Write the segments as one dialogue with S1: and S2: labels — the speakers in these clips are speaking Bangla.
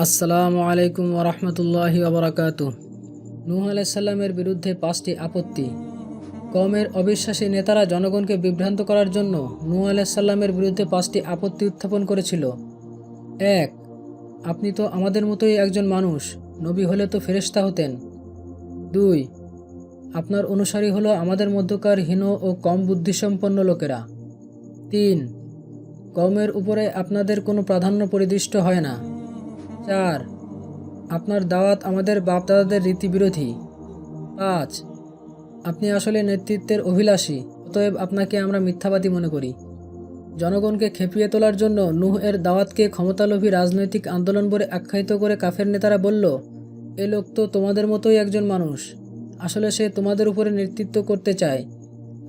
S1: আসসালামু আলাইকুম ওরহমতুল্লাহি ওবরাকাতুহ। নূহ আলাইহিস সালামের বিরুদ্ধে 5টি আপত্তি। কওমের অবিশ্বাসী নেতারা জনগণকে বিভ্রান্ত করার জন্য নূহ আলাইহিস সালামের বিরুদ্ধে 5টি আপত্তি উত্থাপন করেছিল। 1. আপনি তো আমাদের মতোই একজন মানুষ, নবী হলে তো ফেরেশতা হতেন। 2. আপনার অনুসারী হলো আমাদের মধ্যকার হীন ও কম বুদ্ধিসম্পন্ন লোকেরা। 3. কওমের উপরে আপনাদের কোনো প্রাধান্য পরিদৃষ্ট হয় না। 4. আপনার দাওয়াত আমাদের বাপদাদাদের রীতিবিরোধী। 5. আপনি আসলে নেতৃত্বের অভিলাষী, অতএব আপনাকে আমরা মিথ্যাবাদী মনে করি। জনগণকে খেপিয়ে তোলার জন্য নূহ এর দাওয়াতকে ক্ষমতালোভী রাজনৈতিক আন্দোলন বলে আখ্যায়িত করে কাফের নেতারা বলল, এ লোক তো তোমাদের মতোই একজন মানুষ, আসলে সে তোমাদের উপরে নেতৃত্ব করতে চায়।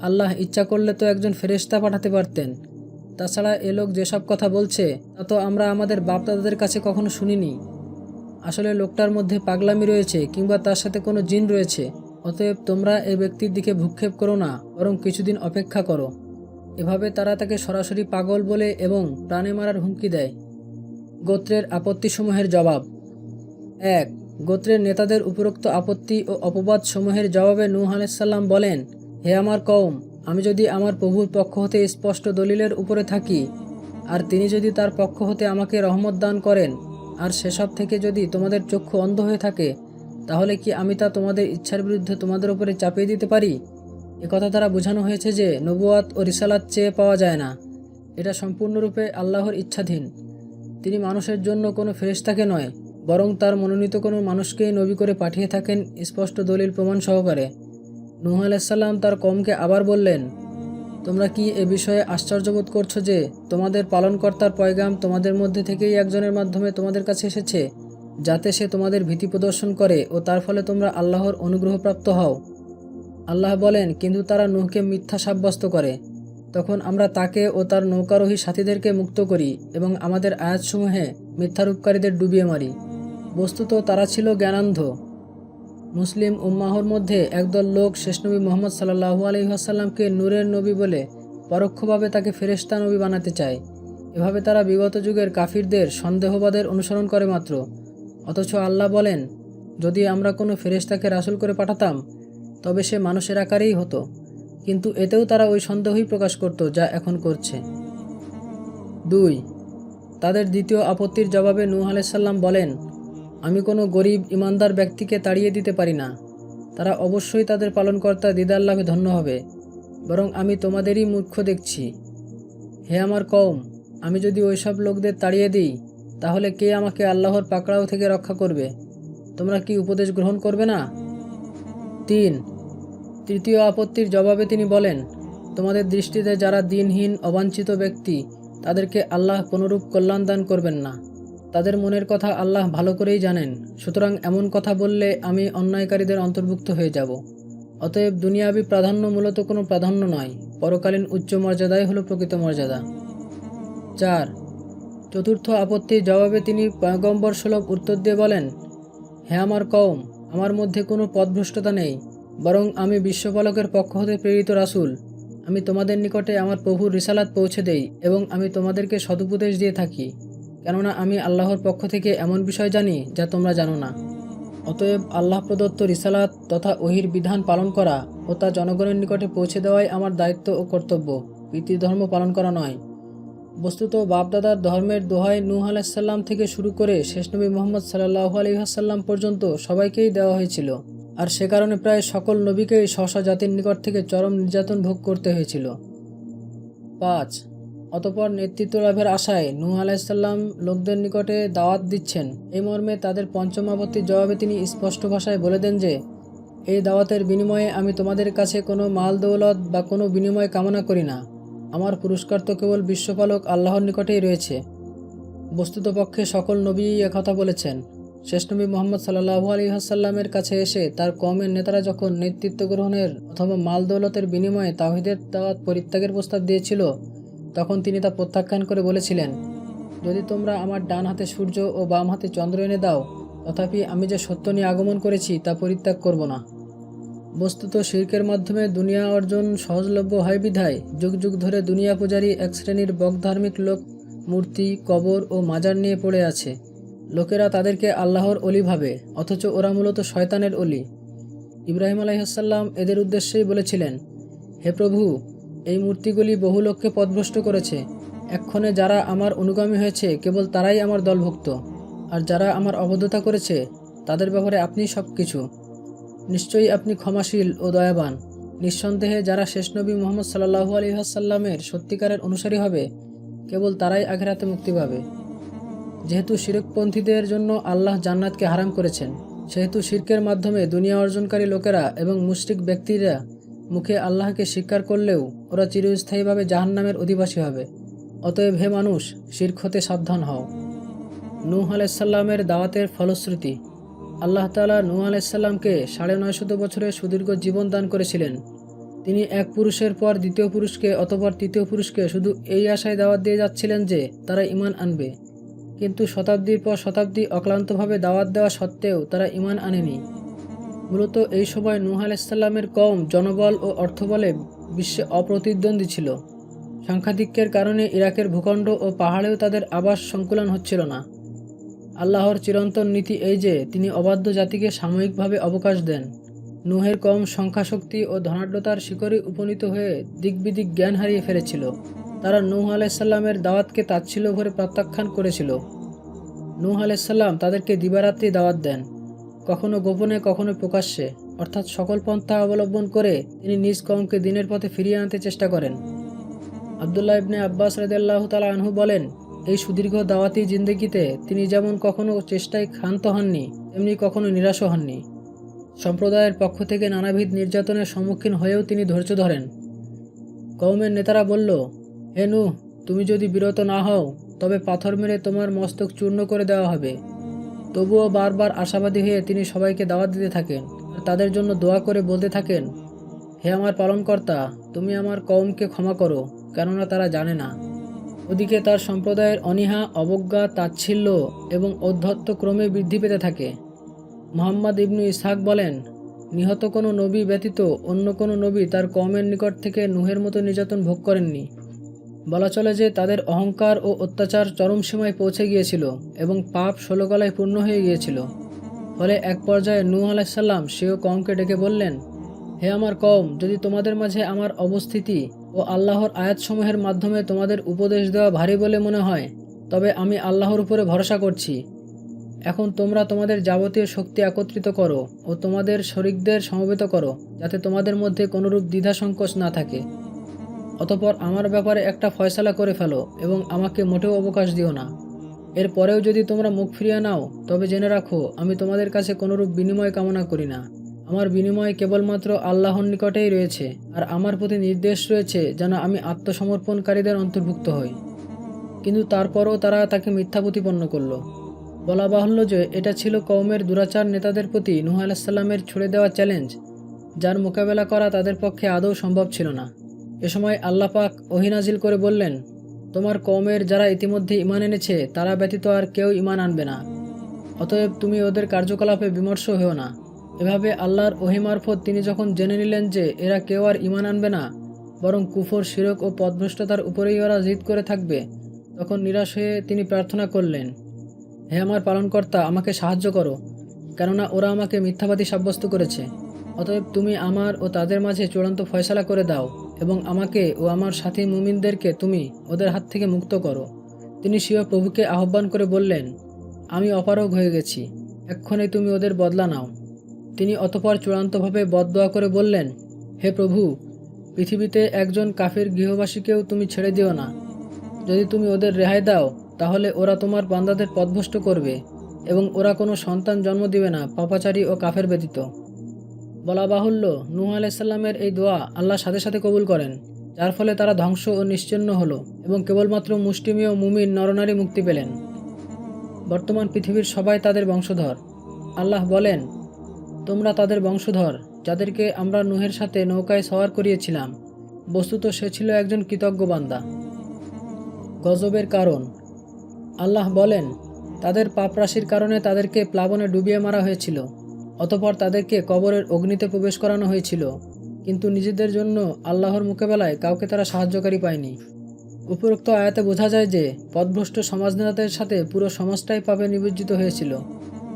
S1: আল্লাহ ইচ্ছা করলে তো একজন ফেরেশতা পাঠাতে পারতেন। তাছাড়া এ লোক যেসব কথা বলছে তা তো আমরা আমাদের বাপদাদাদের কাছে কখনো শুনিনি। আসলে লোকটার মধ্যে পাগলামি রয়েছে কিংবা তার সাথে কোনো জিন রয়েছে। অতএব তোমরা এই ব্যক্তির দিকে ভ্রুক্ষেপ করো না, বরং কিছুদিন অপেক্ষা করো। এভাবে তারা তাকে সরাসরি পাগল বলে এবং প্রাণে মারার হুমকি দেয়। গোত্রের আপত্তিসমূহের জবাব। 1. গোত্রের নেতাদের উপরোক্ত আপত্তি ও অপবাদ সমূহের জবাবে নূহ আলাইহিস সালাম বলেন, হে আমার কওম, আমি যদি আমার প্রভুর পক্ষ হতে স্পষ্ট দলিলের উপরে থাকি, আর তিনি যদি তার পক্ষ হতে আমাকে রহমত দান করেন, আর সেসব থেকে যদি তোমাদের চক্ষু অন্ধ হয়ে থাকে, তাহলে কি আমি তা তোমাদের ইচ্ছার বিরুদ্ধে তোমাদের উপরে চাপিয়ে দিতে পারি? একথা দ্বারা বোঝানো হয়েছে যে নবুয়াত ও রিসালাত চেয়ে পাওয়া যায় না, এটা সম্পূর্ণরূপে আল্লাহর ইচ্ছাধীন। তিনি মানুষের জন্য কোনো ফেরেশতাকে নয়, বরং তার মনোনীত কোনো মানুষকেই নবী করে পাঠিয়ে থাকেন স্পষ্ট দলিল প্রমাণ সহকারে। নূহ আলাইহিস সালাম তার কওমকে আবার বললেন, তোমরা কি এ বিষয়ে আশ্চর্যবোধ করছো যে তোমাদের পালনকর্তার পয়গাম তোমাদের মধ্যে থেকেই একজনের মাধ্যমে তোমাদের কাছে এসেছে, যাতে সে তোমাদের ভীতি প্রদর্শন করে ও তার ফলে তোমরা আল্লাহর অনুগ্রহপ্রাপ্ত হও? আল্লাহ বলেন, কিন্তু তারা নূহকে মিথ্যা সাব্যস্ত করে। তখন আমরা তাকে ও তার নৌকারোহী সাথীদেরকে মুক্ত করি এবং আমাদের আয়াতসমূহে মিথ্যারূপকারীদের ডুবিয়ে মারি। বস্তুত তারা ছিল জ্ঞানান্ধ। মুসলিম উম্মাহর মধ্যে একদল লোক শেষ নবী মুহাম্মদ সাল্লাল্লাহু আলাইহি ওয়াসাল্লামকে নূরের নবী বলে পরোক্ষভাবে তাকে ফেরেশতা নবী বানাতে চায়। এভাবে তারা বিগত যুগের কাফিরদের সন্দেহবাদের অনুসরণ করে মাত্র। অথচ আল্লাহ বলেন, যদি আমরা কোনো ফেরেশতাকে রাসূল করে পাঠাতাম, তবে সে মানুষের আকারেই হতো, কিন্তু এতেও তারা ওই সন্দেহই প্রকাশ করত যা এখন করছে। 2. তাদের দ্বিতীয় আপত্তির জবাবে নূহ আলাইহিস সালাম বলেন, আমি কোনো গরিব ইমানদার ব্যক্তিকে তাড়িয়ে দিতে পারি না। তারা অবশ্যই তাদের পালনকর্তা দিদার লাভে ধন্য হবে, বরং আমি তোমাদেরই মূর্খ দেখছি। হে আমার কওম, আমি যদি ওইসব লোকদের তাড়িয়ে দিই, তাহলে কে আমাকে আল্লাহর পাকড়াও থেকে রক্ষা করবে? তোমরা কি উপদেশ গ্রহণ করবে না? 3. তৃতীয় আপত্তির জবাবে তিনি বলেন, তোমাদের দৃষ্টিতে যারা দিনহীন অবাঞ্ছিত ব্যক্তি, তাদেরকে আল্লাহ কোনরূপ কল্যাণ দান করবেন না। তাদের মনের কথা আল্লাহ ভালো করেই জানেন, সুতরাং এমন কথা বললে আমি অন্যায়কারীদের অন্তর্ভুক্ত হয়ে যাব। অতএব দুনিয়াবি প্রাধান্য মূলত কোনো প্রাধান্য নয়, পরকালীন উচ্চ মর্যাদাই হলো প্রকৃত মর্যাদা। 4. চতুর্থ আপত্তির জবাবে তিনি পয়গম্বর সুলভ উত্তর দিয়ে বলেন, হে আমার কওম, আমার মধ্যে কোনো পথভ্রষ্টতা নেই, বরং আমি বিশ্বপালকের পক্ষ হতে প্রেরিত রাসূল। আমি তোমাদের নিকটে আমার প্রভুর রিসালাত পৌঁছে দেই এবং আমি তোমাদেরকে সদুপদেশ দিয়ে থাকি, কেননা আমি আল্লাহর পক্ষ থেকে এমন বিষয় জানি যা তোমরা জানো না। অতএব আল্লাহ প্রদত্ত রিসালাত তথা ওহির বিধান পালন করা ও তা জনগণের নিকটে পৌঁছে দেওয়াই আমার দায়িত্ব ও কর্তব্য, পিতৃধর্ম পালন করা নয়। বস্তুত বাপদাদার ধর্মের দোহাই নূহ আলাইহিস সালাম থেকে শুরু করে শেষ নবী মুহাম্মদ সাল্লাল্লাহু আলাইহি ওয়াসাল্লাম পর্যন্ত সবাইকেই দেওয়া হয়েছিল, আর সে কারণে প্রায় সকল নবীকেই স্ব জাতির নিকট থেকে চরম নির্যাতন ভোগ করতে হয়েছিল। 5. অতঃপর নেতৃত্ব লাভের আশায় নূহ আলাইহিস সালাম লোকদের নিকটে দাওয়াত দিচ্ছেন। এই মর্মে তাদের পঞ্চম আপত্তির জবাবে তিনি স্পষ্ট ভাষায় বলে দেন যে, এই দাওয়াতের বিনিময়ে আমি তোমাদের কাছে কোনো মাল দৌলত বা কোনো বিনিময় কামনা করি না। আমার পুরস্কার তো কেবল বিশ্বপালক আল্লাহর নিকটেই রয়েছে। বস্তুতপক্ষে সকল নবীই একথা বলেছেন। শেষ নবী মুহাম্মদ সাল্লাল্লাহু আলাইহি ওয়াসাল্লামের কাছে এসে তার কওমের নেতারা যখন নেতৃত্ব গ্রহণের অথবা মাল দৌলতের বিনিময়ে তাওহীদের দাওয়াত পরিত্যাগের প্রস্তাব দিয়েছিল, তখন তিনি তা প্রত্যাখ্যান করে বলেছিলেন, যদি তোমরা আমার ডান হাতে সূর্য ও বাম হাতে চন্দ্র এনে দাও, তথাপি আমি যে সত্য নিয়ে আগমন করেছি তা পরিত্যাগ করব না। বস্তুত শিরকের মাধ্যমে দুনিয়া অর্জন সহজলভ্য হয় বিধায় যুগ যুগ ধরে দুনিয়া পূজারী এক শ্রেণীর বকধার্মিক লোক মূর্তি, কবর ও মাজার নিয়ে পড়ে আছে। লোকেরা তাদেরকে আল্লাহর অলি ভাবে, অথচ ওরা মূলত শয়তানের অলি। ইব্রাহিম আলাইহিসসালাম এদের উদ্দেশ্যেই বলেছিলেন, হে প্রভু, এই মূর্তিগুলি বহু লোককে পথভ্রষ্ট করেছে। এক্ষণে যারা আমার অনুগামী হয়েছে কেবল তারাই আমার দলভুক্ত, আর যারা আমার অবদ্ধতা করেছে তাদের ব্যাপারে আপনিই সব কিছু। নিশ্চয়ই আপনি ক্ষমাশীল ও দয়াবান। নিঃসন্দেহে যারা শেষ নবী মুহাম্মদ সাল্লাল্লাহু আলাইহি ওয়াসাল্লামের সত্যিকারের অনুসারী হবে কেবল তারাই আখিরাতে মুক্তি পাবে। যেহেতু শিরকপন্থীদের জন্য আল্লাহ জান্নাতকে হারাম করেছেন, সেহেতু শিরকের মাধ্যমে দুনিয়া অর্জনকারী লোকেরা এবং মুশরিক ব্যক্তিরা মুখে আল্লাহকে স্বীকার করলেও ওরা চিরস্থায়ীভাবে জাহান্নামের অধিবাসী হবে। অতএব হে মানুষ, শিরক হতে সাবধান হও। নূহ আলাইহিসসালামের দাওয়াতের ফলশ্রুতি। আল্লাহ তাআলা নূহ আলাইহিসসালামকে ৯৫০ বছরের সুদীর্ঘ জীবন দান করেছিলেন। তিনি এক পুরুষের পর দ্বিতীয় পুরুষকে, অতঃপর তৃতীয় পুরুষকে শুধু এই আশায় দাওয়াত দিয়ে যাচ্ছিলেন যে তারা ঈমান আনবে। কিন্তু শতাব্দীর পর শতাব্দী অক্লান্তভাবে দাওয়াত দেওয়া সত্ত্বেও তারা ঈমান আনেনি। মূলত এই সময় নূহ আলাইহিসসালামের কওম জনবল ও অর্থবলে বিশ্বে অপ্রতিদ্বন্দ্বী ছিল। সংখ্যাধিক্যের কারণে ইরাকের ভূখণ্ড ও পাহাড়েও তাদের আবাস সংকুলন হচ্ছিল না। আল্লাহর চিরন্তন নীতি এই যে তিনি অবাধ্য জাতিকে সাময়িকভাবে অবকাশ দেন। নূহের কম সংখ্যাশক্তি ও ধনাঢ্যতার শিখরে উপনীত হয়ে দিকবিদিক জ্ঞান হারিয়ে ফেলেছিল। তারা নূহ আলাইহিসসালামের দাওয়াতকে তাচ্ছিল্য ভরে প্রত্যাখ্যান করেছিল। নূহ আলাইহিসসালাম তাদেরকে দিবারাত্রি দাওয়াত দেন, কখনো গোপনে কখনো প্রকাশ্যে, অর্থাৎ সকল পন্থা অবলম্বন করে তিনি নিজ কওমকে দিনের পথে ফিরিয়ে আনতে চেষ্টা করেন। আব্দুল্লাহ ইবনে আব্বাস রাদিয়াল্লাহু তাআলা আনহু বলেন, এই সুদীর্ঘ দাওয়াতি জিন্দেগিতে তিনি যেমন কখনো চেষ্টায় ক্ষান্ত হননি, তেমনি কখনো নিরাশও হননি। সম্প্রদায়ের পক্ষ থেকে নানাবিধ নির্যাতনের সম্মুখীন হয়েও তিনি ধৈর্য ধরেন। কওমের নেতারা বলল, হে নূহ, তুমি যদি বিরত না হও তবে পাথর মেরে তোমার মস্তক চূর্ণ করে দেওয়া হবে। তবুও বারবার আশাবাদী হয়ে তিনি সবাইকে দাওয়াত দিতে থাকেন আর তাদের জন্য দোয়া করে বলতে থাকেন, হে আমার পালনকর্তা, তুমি আমার কওমকে ক্ষমা করো, কেননা তারা জানে না। ওদিকে তার সম্প্রদায়ের অনীহা, অবজ্ঞা, তাচ্ছিল্য এবং ঔদ্ধত্য ক্রমে বৃদ্ধি পেতে থাকে। মুহাম্মদ ইবনু ইসহাক বলেন, নিহত কোনো নবী ব্যতীত অন্য কোনো নবী তার কওমের নিকট থেকে নূহের মতো নির্যাতন ভোগ করেননি। বলা চলে যে তাদের অহংকার ও অত্যাচার চরম সীমায় পৌঁছে গিয়েছিল এবং পাপ ১৬ গলায় পূর্ণ হয়ে গিয়েছিল। ফলে এক পর্যায়ে নূহ আলাইহিসসালাম সেও কওমকে ডেকে বললেন, হে আমার কওম, যদি তোমাদের মাঝে আমার অবস্থিতি ও আল্লাহর আয়াতসমূহের মাধ্যমে তোমাদের উপদেশ দেওয়া ভারী বলে মনে হয়, তবে আমি আল্লাহর উপরে ভরসা করছি। এখন তোমরা তোমাদের যাবতীয় শক্তি একত্রিত করো ও তোমাদের শরীকদের সমবেত করো, যাতে তোমাদের মধ্যে কোনরূপ দ্বিধা সংকোচ না থাকে। অতঃপর আমার ব্যাপারে একটা ফয়সালা করে ফেলো এবং আমাকে মোটেও অবকাশ দিও না। এরপরেও যদি তোমরা মুখ ফিরিয়ে নাও তবে জেনে রাখো আমি তোমাদের কাছে কোনরূপ বিনিময় কামনা করি না। আমার বিনিময় কেবলমাত্র আল্লাহর নিকটেই রয়েছে, আর আমার প্রতি নির্দেশ রয়েছে যেন আমি আত্মসমর্পণকারীদের অন্তর্ভুক্ত হই। কিন্তু তারপরও তারা তাকে মিথ্যা প্রতিপন্ন করল। বলা বাহুল্য যে এটা ছিল কওমের দুরাচার নেতাদের প্রতি নূহ আলাইহিসসালামের ছুড়ে দেওয়া চ্যালেঞ্জ, যার মোকাবেলা করা তাদের পক্ষে আদৌ সম্ভব ছিল না। এ সময় আল্লাহ পাক ওহী নাজিল করে বললেন, তোমার কওমের যারা ইতিমধ্যে ঈমান এনেছে তারা ব্যতীত আর কেউ ঈমান আনবে না। অতএব তুমি ওদের কার্যকলাপে বিমর্ষ হও না। এভাবে আল্লাহর ওহী মারফত তিনি যখন জেনে নিলেন যে এরা কেউ আর ঈমান আনবে না, বরং কুফর, শিরক ও পথভ্রষ্টতার উপরেই ওরা জিদ করে থাকবে, তখন নিরাশ হয়ে তিনি প্রার্থনা করলেন, হে আমার পালনকর্তা, আমাকে সাহায্য করো, কেননা ওরা আমাকে মিথ্যাবাদী সাব্যস্ত করেছে। অতএব তুমি আমার ও তাদের মাঝে চূড়ান্ত ফয়সালা করে দাও এবং আমাকে ও আমার সাথী মুমিনদেরকে তুমি ওদের হাত থেকে মুক্ত করো। তিনি স্বীয় প্রভুকে আহ্বান করে বললেন, আমি অপারগ হয়ে গেছি, এক্ষণে তুমি ওদের বদলা নাও। তিনি অতঃপর চূড়ান্তভাবে বদদোয়া করে বললেন, হে প্রভু, পৃথিবীতে একজন কাফির গৃহবাসীকেও তুমি ছেড়ে দিও না। যদি তুমি ওদের রেহাই দাও তাহলে ওরা তোমার বান্দাদের পথভ্রষ্ট করবে এবং ওরা কোনো সন্তান জন্ম দিবে না পাপাচারী ও কাফের ব্যতীত। বলা বাহুল্য, নূহ আলাইহিসসালামের এই দোয়া আল্লাহ সাথে সাথে কবুল করেন, যার ফলে তারা ধ্বংস ও নিশ্চিহ্ন হলো এবং কেবলমাত্র মুষ্টিমেয় মুমিন নরনারী মুক্তি পেলেন। বর্তমান পৃথিবীর সবাই তাদের বংশধর। আল্লাহ বলেন, তোমরা তাদের বংশধর যাদেরকে আমরা নূহের সাথে নৌকায় সওয়ার করিয়েছিলাম। বস্তুত সে ছিল একজন কৃতজ্ঞ বান্দা। গজবের কারণ। আল্লাহ বলেন, তাদের পাপরাশির কারণে তাদেরকে প্লাবনে ডুবিয়ে মারা হয়েছিল। অতঃপর তাদেরকে কবরের অগ্নিতে প্রবেশ করানো হয়েছিল, কিন্তু নিজেদের জন্য আল্লাহর মোকাবেলায় কাউকে তারা সাহায্যকারী পায়নি। উপরোক্ত আয়াতে বোঝা যায় যে পথভ্রষ্ট সমাজনেতাদের সাথে পুরো সমাজটাই পাপে নিমজ্জিত হয়েছিল।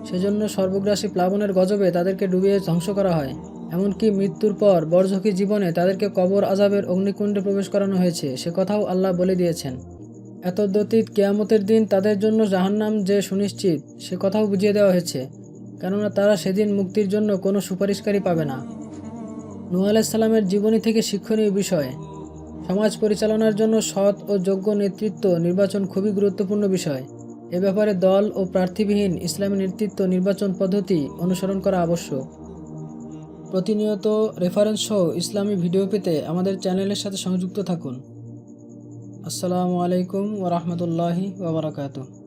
S1: সেজন্য সর্বগ্রাসী প্লাবনের গজবে তাদেরকে ডুবিয়ে ধ্বংস করা হয়। এমনকি মৃত্যুর পর বরঝকি জীবনে তাদেরকে কবর আযাবের অগ্নিকুণ্ডে প্রবেশ করানো হয়েছে, সে কথাও আল্লাহ বলে দিয়েছেন। এতদ্ব্যতীত কিয়ামতের দিন তাদের জন্য জাহান্নাম যে সুনিশ্চিত, সে কথাও বুঝিয়ে দেওয়া হয়েছে, কেননা তারা সেদিন মুক্তির জন্য কোনো সুপারিশকারী পাবে না। নূহ আলাইহিস সালামের জীবনী থেকে শিক্ষণীয় বিষয়: সমাজ পরিচালনার জন্য সৎ ও যোগ্য নেতৃত্ব নির্বাচন খুবই গুরুত্বপূর্ণ বিষয়। এ ব্যাপারে দল ও প্রার্থীবিহীন ইসলামী নেতৃত্ব নির্বাচন পদ্ধতি অনুসরণ করা আবশ্যক। প্রতিনিয়ত রেফারেন্স সহ ইসলামী ভিডিও পেতে আমাদের চ্যানেলের সাথে সংযুক্ত থাকুন। আসসালামু আলাইকুম ওয়া রাহমাতুল্লাহি ওয়া বারাকাতুহু।